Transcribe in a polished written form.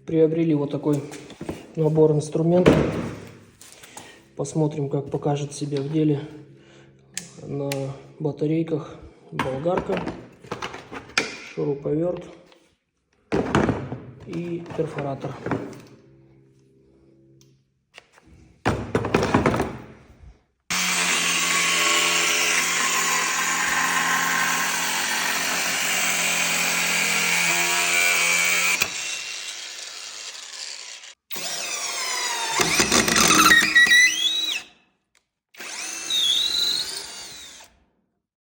Приобрели вот такой набор инструментов. Посмотрим, как покажет себя в деле на батарейках. Болгарка, шуруповерт и перфоратор.